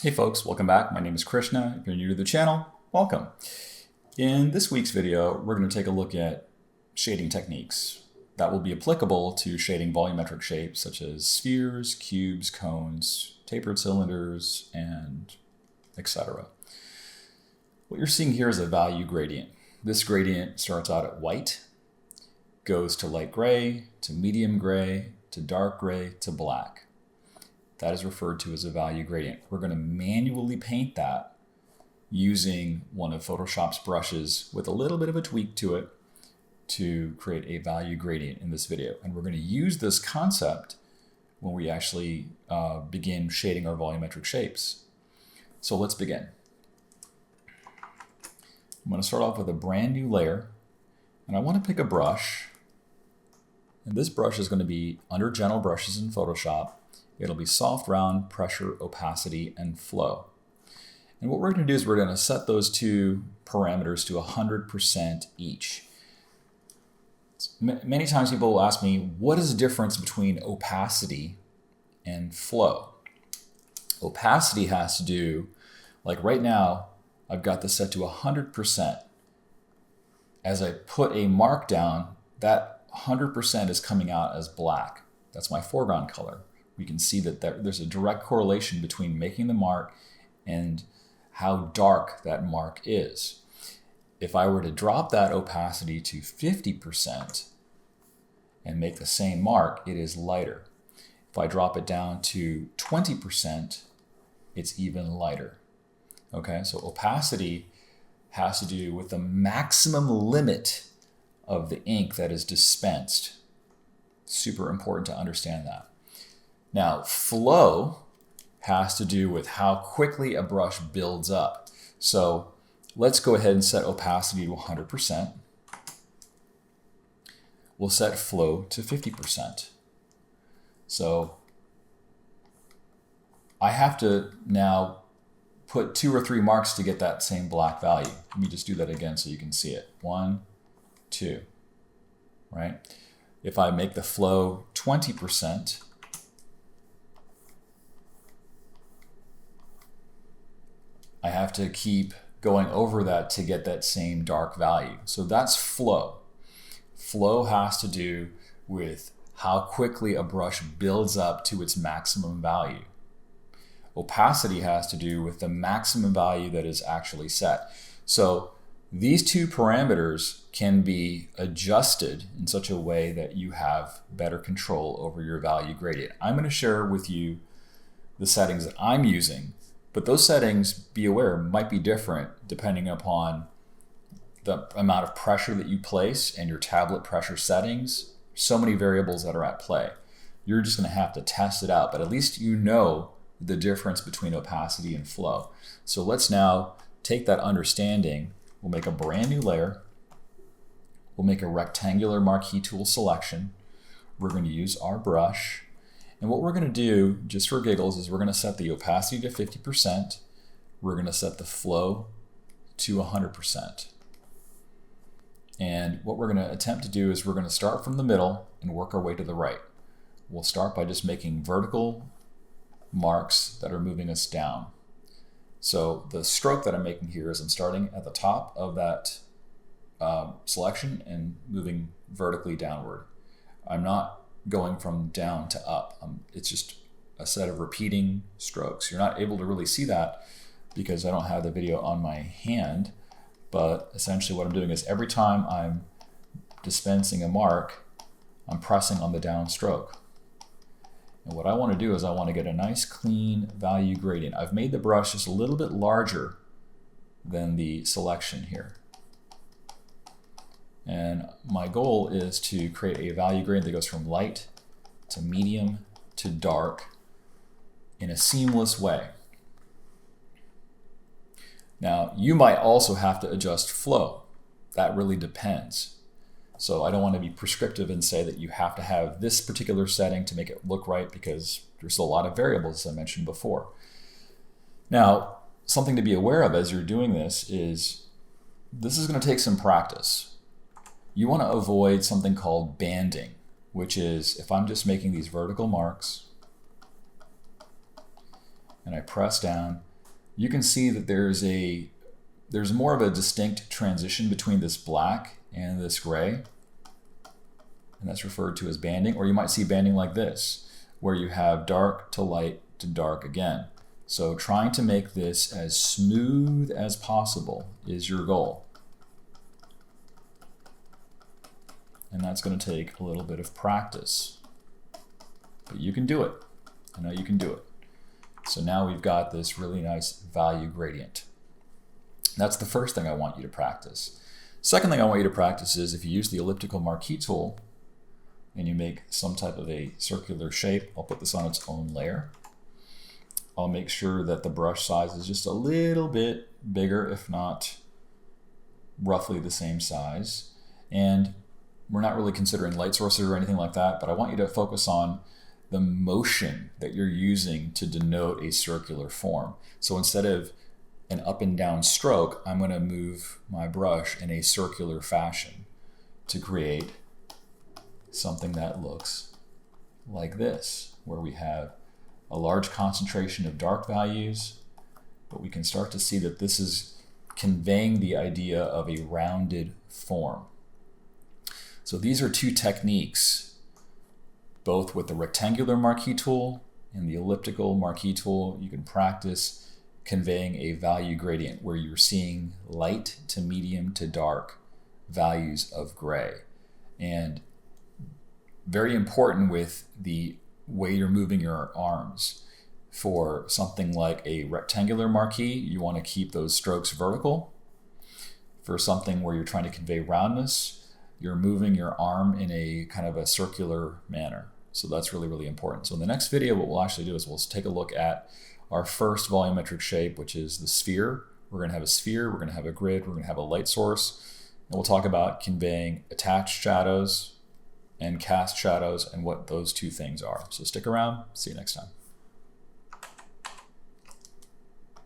Hey folks, welcome back. My name is Krishna. If you're new to the channel, welcome. In this week's video, we're going to take a look at shading techniques that will be applicable to shading volumetric shapes such as spheres, cubes, cones, tapered cylinders, and etc. What you're seeing here is a value gradient. This gradient starts out at white, goes to light gray, to medium gray, to dark gray, to black. That is referred to as a value gradient. We're going to manually paint that using one of Photoshop's brushes with a little bit of a tweak to it to create a value gradient in this video. And we're going to use this concept when we actually begin shading our volumetric shapes. So let's begin. I'm going to start off with a brand new layer, and I want to pick a brush. And this brush is going to be under General Brushes in Photoshop. It'll be soft, round, pressure, opacity, and flow. And what we're going to do is we're going to set those two parameters to 100% each. Many times people will ask me, what is the difference between opacity and flow? Opacity has to do, like right now, I've got this set to 100%. As I put a mark down, that 100% is coming out as black. That's my foreground color. We can see that there's a direct correlation between making the mark and how dark that mark is. If I were to drop that opacity to 50% and make the same mark, it is lighter. If I drop it down to 20%, it's even lighter. Okay, so opacity has to do with the maximum limit of the ink that is dispensed. Super important to understand that. Now, flow has to do with how quickly a brush builds up. So let's go ahead and set opacity to 100%. We'll set flow to 50%. So I have to now put 2 or 3 marks to get that same black value. Let me just do that again so you can see it. 1, 2, right? If I make the flow 20%, I have to keep going over that to get that same dark value. So that's flow. Flow has to do with how quickly a brush builds up to its maximum value. Opacity has to do with the maximum value that is actually set. So these two parameters can be adjusted in such a way that you have better control over your value gradient. I'm going to share with you the settings that I'm using. But those settings, be aware, might be different depending upon the amount of pressure that you place and your tablet pressure settings. So many variables that are at play. You're just going to have to test it out, but at least you know the difference between opacity and flow. So let's now take that understanding. We'll make a brand new layer. We'll make a rectangular marquee tool selection. We're going to use our brush. And what we're going to do, just for giggles, is we're going to set the opacity to 50%. We're going to set the flow to 100%. And what we're going to attempt to do is we're going to start from the middle and work our way to the right. We'll start by just making vertical marks that are moving us down. So the stroke that I'm making here is I'm starting at the top of that selection and moving vertically downward. I'm not going from down to up. It's just a set of repeating strokes. You're not able to really see that because I don't have the video on my hand, but essentially what I'm doing is every time I'm dispensing a mark, I'm pressing on the down stroke. And what I want to do is I want to get a nice clean value gradient. I've made the brush just a little bit larger than the selection here. And my goal is to create a value gradient that goes from light to medium to dark in a seamless way. Now, you might also have to adjust flow. That really depends. So I don't want to be prescriptive and say that you have to have this particular setting to make it look right because there's a lot of variables, as I mentioned before. Now, something to be aware of as you're doing this is going to take some practice. You want to avoid something called banding, which is if I'm just making these vertical marks and I press down, you can see that there's more of a distinct transition between this black and this gray, and that's referred to as banding. Or you might see banding like this, where you have dark to light to dark again. So trying to make this as smooth as possible is your goal. And that's going to take a little bit of practice. But you can do it. I know you can do it. So now we've got this really nice value gradient. That's the first thing I want you to practice. Second thing I want you to practice is if you use the elliptical marquee tool and you make some type of a circular shape, I'll put this on its own layer. I'll make sure that the brush size is just a little bit bigger, if not roughly the same size. And we're not really considering light sources or anything like that, but I want you to focus on the motion that you're using to denote a circular form. So instead of an up and down stroke, I'm going to move my brush in a circular fashion to create something that looks like this, where we have a large concentration of dark values, but we can start to see that this is conveying the idea of a rounded form. So these are two techniques, both with the rectangular marquee tool and the elliptical marquee tool. You can practice conveying a value gradient where you're seeing light to medium to dark values of gray. And very important with the way you're moving your arms. For something like a rectangular marquee, you want to keep those strokes vertical. For something where you're trying to convey roundness, you're moving your arm in a kind of a circular manner. So that's really, really important. So in the next video, what we'll actually do is we'll take a look at our first volumetric shape, which is the sphere. We're going to have a sphere, we're going to have a grid, we're going to have a light source, and we'll talk about conveying attached shadows and cast shadows and what those two things are. So stick around, see you next time.